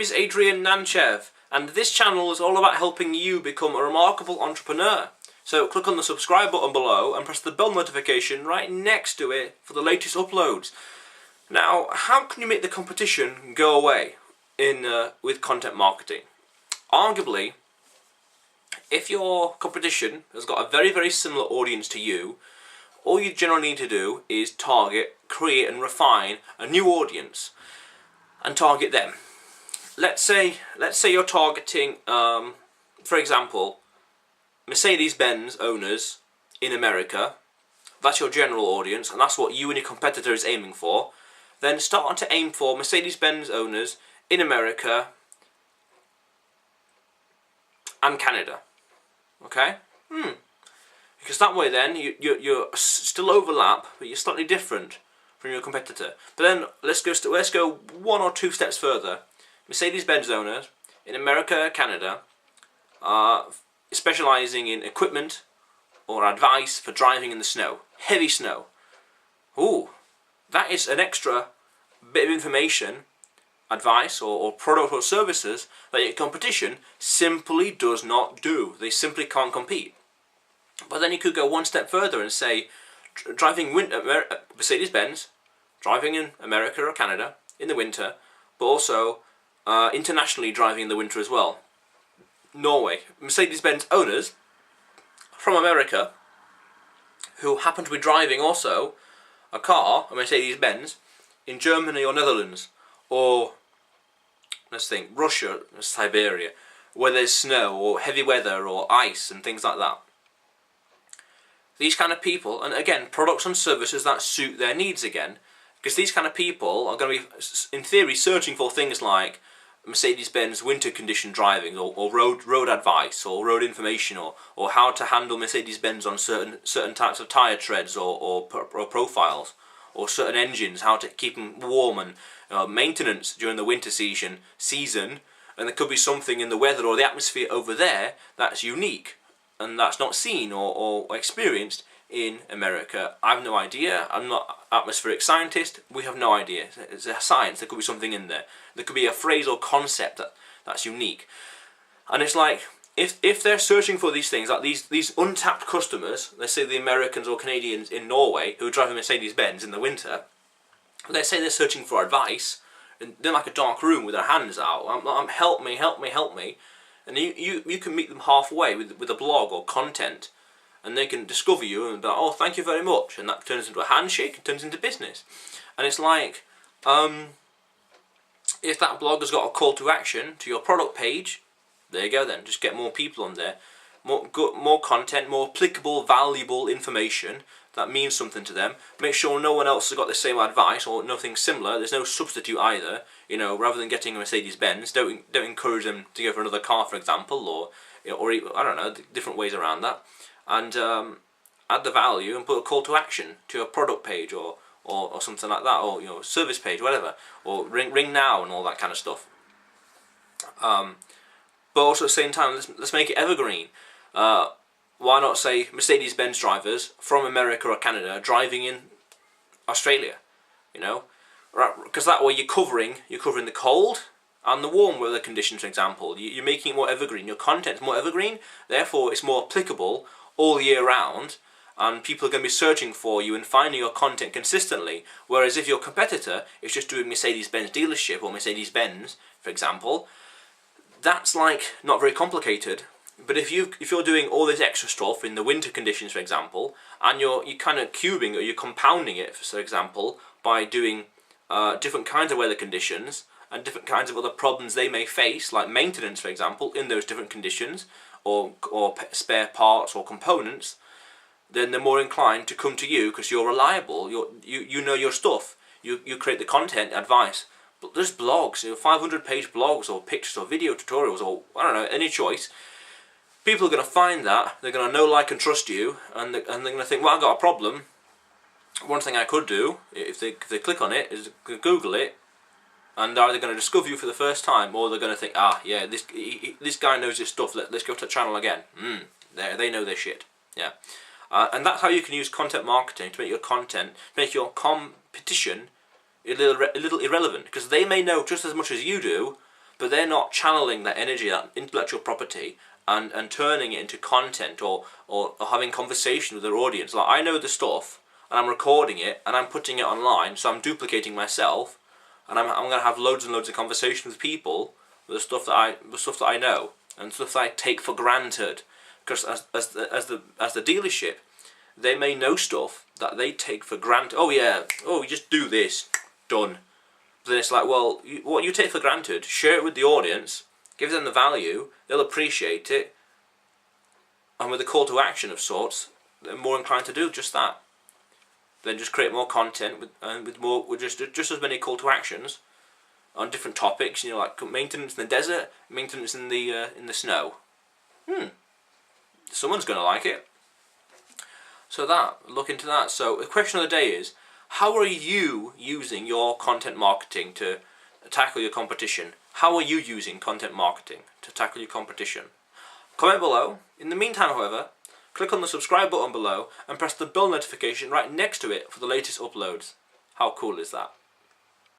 is Adrian Nantchev, and this channel is all about helping you become a remarkable entrepreneur. So click on the subscribe button below and press the bell notification right next to it for the latest uploads. Now, how can you make the competition go away with content marketing? Arguably, if your competition has got a very, very similar audience to you, all you generally need to do is target, create and refine a new audience and target them. Let's say you're targeting, for example, Mercedes-Benz owners in America. That's your general audience, and that's what you and your competitor is aiming for. Then start to aim for Mercedes-Benz owners in America and Canada. Okay? Because that way then you're still overlap, but you're slightly different from your competitor. But then let's go one or two steps further. Mercedes-Benz owners in America, Canada, specialising in equipment or advice for driving in the snow, heavy snow. Ooh, that is an extra bit of information, advice or product or services that your competition simply does not do. They simply can't compete. But then you could go one step further and say, driving Mercedes-Benz, driving in America or Canada in the winter, but also internationally driving in the winter as well. Norway, Mercedes-Benz owners from America who happen to be driving also a car, a Mercedes-Benz, in Germany or Netherlands, or let's think, Russia, Siberia, where there's snow or heavy weather or ice and things like that. These kind of people, and again, products and services that suit their needs again, because these kind of people are going to be, in theory, searching for things like Mercedes-Benz winter condition driving, or road advice, or road information, or how to handle Mercedes-Benz on certain types of tyre treads or profiles, or certain engines, how to keep them warm, and maintenance during the winter season. And there could be something in the weather or the atmosphere over there that's unique and that's not seen or experienced in America. I have no idea. I'm not an atmospheric scientist. We have no idea. It's a science. There could be something in there. There could be a phrase or concept that's unique. And it's like, if they're searching for these things, like these untapped customers, let's say the Americans or Canadians in Norway who are driving Mercedes-Benz in the winter, let's say they're searching for advice, and they're like a dark room with their hands out. I'm help me, help me, help me. And you can meet them halfway with a blog or content, and they can discover you and be like, oh, thank you very much, and that turns into a handshake, it turns into business. And it's like, if that blog has got a call to action to your product page, there you go then, just get more people on there, more content, more applicable, valuable information that means something to them. Make sure no one else has got the same advice or nothing similar. There's no substitute either. You know, rather than getting a Mercedes-Benz, don't encourage them to go for another car, for example, or I don't know, different ways around that. And add the value and put a call to action to a product page or something like that, or service page, whatever, or ring now and all that kind of stuff. But also at the same time, let's make it evergreen. Why not say Mercedes-Benz drivers from America or Canada driving in Australia? Because that way you're covering the cold and the warm weather conditions, for example. You're making it more evergreen. Your content's more evergreen, therefore it's more applicable all year round, and people are going to be searching for you and finding your content consistently. Whereas if your competitor is just doing Mercedes-Benz dealership or Mercedes-Benz, for example, that's like not very complicated. But if you're doing all this extra stuff in the winter conditions, for example, and you're kind of cubing or you're compounding it, for example, by doing different kinds of weather conditions and different kinds of other problems they may face, like maintenance, for example, in those different conditions, or spare parts or components, then they're more inclined to come to you because you're reliable. You know your stuff. You create the content, advice. But there's blogs, 500-page blogs or pictures or video tutorials or I don't know, any choice. People are going to find that, they're going to know, like and trust you, and they're going to think, well, I've got a problem. One thing I could do, if they click on it, is Google it, and they're either going to discover you for the first time, or they're going to think, ah, yeah, this guy knows his stuff, let's go to the channel again. They know their shit. Yeah. And that's how you can use content marketing to make your content, make your competition a little irrelevant, because they may know just as much as you do, but they're not channeling that energy, that intellectual property, and turning it into content or having conversation with their audience. Like, I know the stuff, and I'm recording it, and I'm putting it online, so I'm duplicating myself, and I'm going to have loads and loads of conversation with people with the stuff that I know, and stuff that I take for granted. Because as the dealership, they may know stuff that they take for granted. Oh yeah, oh, you just do this, done. But then it's like, well, what you take for granted, share it with the audience, give them the value, they'll appreciate it, and with a call to action of sorts, they're more inclined to do just that. Then just create more content with just as many call to actions on different topics. You know, like maintenance in the desert, maintenance in the snow. Someone's going to like it. So look into that. So the question of the day is, how are you using your content marketing to tackle your competition? How are you using content marketing to tackle your competition? Comment below. In the meantime, however, click on the subscribe button below and press the bell notification right next to it for the latest uploads. How cool is that?